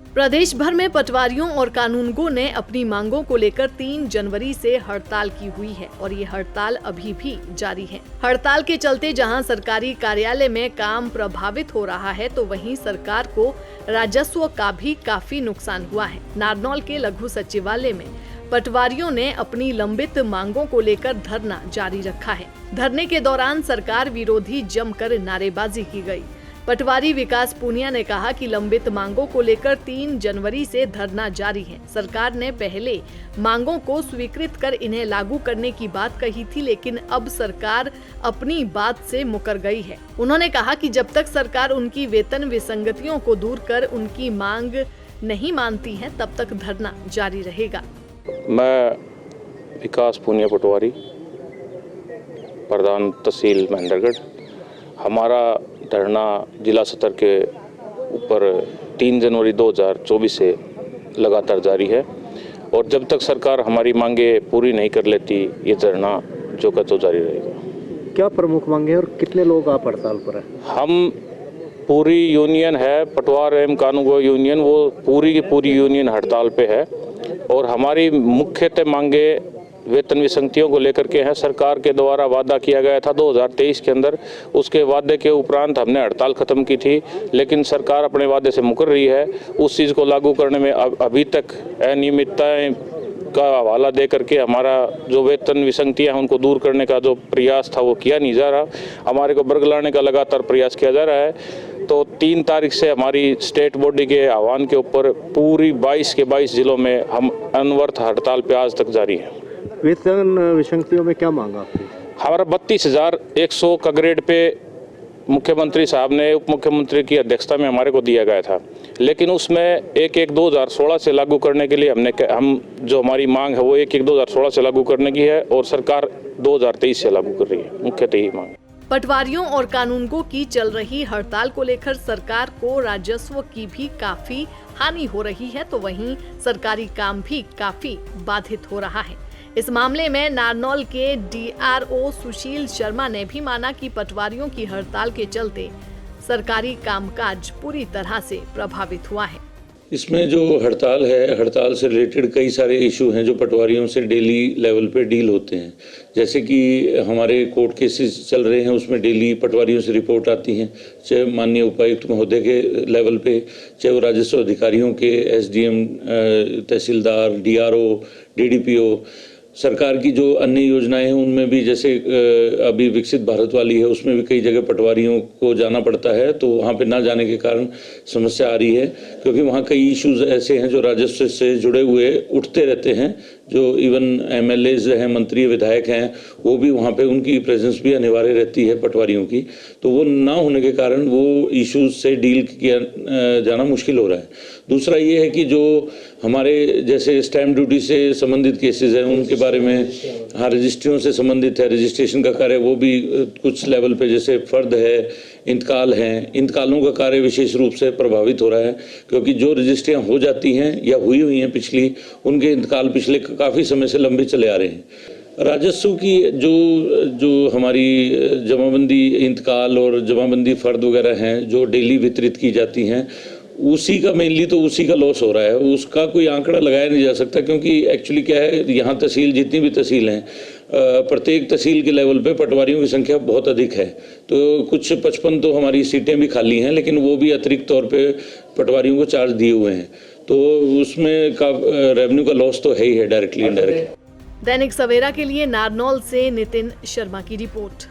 प्रदेश भर में पटवारियों और कानूनगों ने अपनी मांगों को लेकर 3 जनवरी से हड़ताल की हुई है और ये हड़ताल अभी भी जारी है। हड़ताल के चलते जहां सरकारी कार्यालय में काम प्रभावित हो रहा है, तो वहीं सरकार को राजस्व का भी काफी नुकसान हुआ है। नारनौल के लघु सचिवालय में पटवारियों ने अपनी लंबित मांगों को लेकर धरना जारी रखा है। धरने के दौरान सरकार विरोधी जमकर नारेबाजी की गई। पटवारी विकास पूनिया ने कहा कि लंबित मांगों को लेकर 3 जनवरी से धरना जारी है। सरकार ने पहले मांगों को स्वीकृत कर इन्हें लागू करने की बात कही थी, लेकिन अब सरकार अपनी बात से मुकर गई है। उन्होंने कहा कि जब तक सरकार उनकी वेतन विसंगतियों को दूर कर उनकी मांग नहीं मानती है, तब तक धरना जारी रहेगा। मैं विकास पूनिया पटवारी, प्रधान तहसील महेंद्रगढ़। हमारा धरना जिला सत्र के ऊपर 3 जनवरी 2024 से लगातार जारी है और जब तक सरकार हमारी मांगे पूरी नहीं कर लेती, ये धरना जो का तो जारी रहेगा। क्या प्रमुख मांगे और कितने लोग आप हड़ताल पर हैं? हम पूरी यूनियन है, पटवार एवं कानूनगो यूनियन, वो पूरी की पूरी यूनियन हड़ताल पे है और हमारी मुख्यतः मांगे वेतन विसंगतियों को लेकर के हैं। सरकार के द्वारा वादा किया गया था 2023 के अंदर, उसके वादे के उपरांत हमने हड़ताल खत्म की थी, लेकिन सरकार अपने वादे से मुकर रही है। उस चीज़ को लागू करने में अभी तक अनियमितताएं का हवाला दे करके हमारा जो वेतन विसंगतियां हैं उनको दूर करने का जो प्रयास था वो किया नहीं जा रहा। हमारे को बरगलाने का लगातार प्रयास किया जा रहा है। तो 3 तारीख से हमारी स्टेट बॉडी के आह्वान के ऊपर पूरी 22 के 22 जिलों में हम अनवरत हड़ताल पे आज तक जारी है। वेतन विसंगतियों में क्या मांगा आपकी? हमारा 32,100 का ग्रेड पे मुख्यमंत्री साहब ने उप मुख्यमंत्री की अध्यक्षता में हमारे को दिया गया था, लेकिन उसमें 1/1/2016 से लागू करने के लिए हम जो हमारी मांग है वो 1/1/2016 से लागू करने की है और सरकार 2023 से लागू कर रही है। मुख्यतः यही मांग। पटवारियों और कानूनगों की चल रही हड़ताल को लेकर सरकार को राजस्व की भी काफी हानि हो रही है, तो वहीं सरकारी काम भी काफी बाधित हो रहा है। इस मामले में नारनौल के DRO सुशील शर्मा ने भी माना कि पटवारियों की हड़ताल के चलते सरकारी कामकाज पूरी तरह से प्रभावित हुआ है। इसमें जो हड़ताल है, हड़ताल से रिलेटेड कई सारे इशू हैं जो पटवारियों से डेली लेवल पे डील होते हैं। जैसे कि हमारे कोर्ट केसेस चल रहे हैं, उसमें डेली पटवारियों से रिपोर्ट आती हैं, चाहे माननीय उपायुक्त महोदय के लेवल पे, चाहे वो राजस्व अधिकारियों के, SDM, तहसीलदार, DRO, DDPO। सरकार की जो अन्य योजनाएं हैं उनमें भी, जैसे अभी विकसित भारत वाली है, उसमें भी कई जगह पटवारियों को जाना पड़ता है, तो वहाँ पे ना जाने के कारण समस्या आ रही है, क्योंकि वहाँ कई इश्यूज ऐसे हैं जो राजस्व से जुड़े हुए उठते रहते हैं। जो इवन MLAs हैं, मंत्री विधायक हैं, वो भी वहाँ पे उनकी प्रेजेंस भी अनिवार्य रहती है पटवारियों की, तो वो ना होने के कारण वो इश्यूज से डील किया जाना मुश्किल हो रहा है। दूसरा ये है कि जो हमारे जैसे स्टैम्प ड्यूटी से संबंधित केसेस हैं उनके बारे में, हाँ, रजिस्ट्रियों से संबंधित है, रजिस्ट्रेशन का कार्य वो भी कुछ लेवल पे, जैसे फर्द है, इंतकाल हैं, इंतकालों का कार्य विशेष रूप से प्रभावित हो रहा है, क्योंकि जो रजिस्ट्रियाँ हो जाती हैं या हुई हैं पिछली, उनके इंतकाल पिछले काफ़ी समय से लंबे चले आ रहे हैं। राजस्व की जो हमारी जमाबंदी इंतकाल और जमाबंदी फ़र्द वगैरह हैं जो डेली वितरित की जाती हैं, उसी का मेनली तो उसी का लॉस हो रहा है। उसका कोई आंकड़ा लगाया नहीं जा सकता, क्योंकि एक्चुअली क्या है, यहाँ तहसील, जितनी भी तहसील हैं, प्रत्येक तहसील के लेवल पे पटवारियों की संख्या बहुत अधिक है। तो कुछ 55 तो हमारी सीटें भी खाली हैं, लेकिन वो भी अतिरिक्त तौर पे पटवारियों को चार्ज दिए हुए हैं, तो उसमें का रेवेन्यू का लॉस तो है ही है, डायरेक्टली इनडायरेक्टली। दैनिक सवेरा के लिए नारनौल से नितिन शर्मा की रिपोर्ट।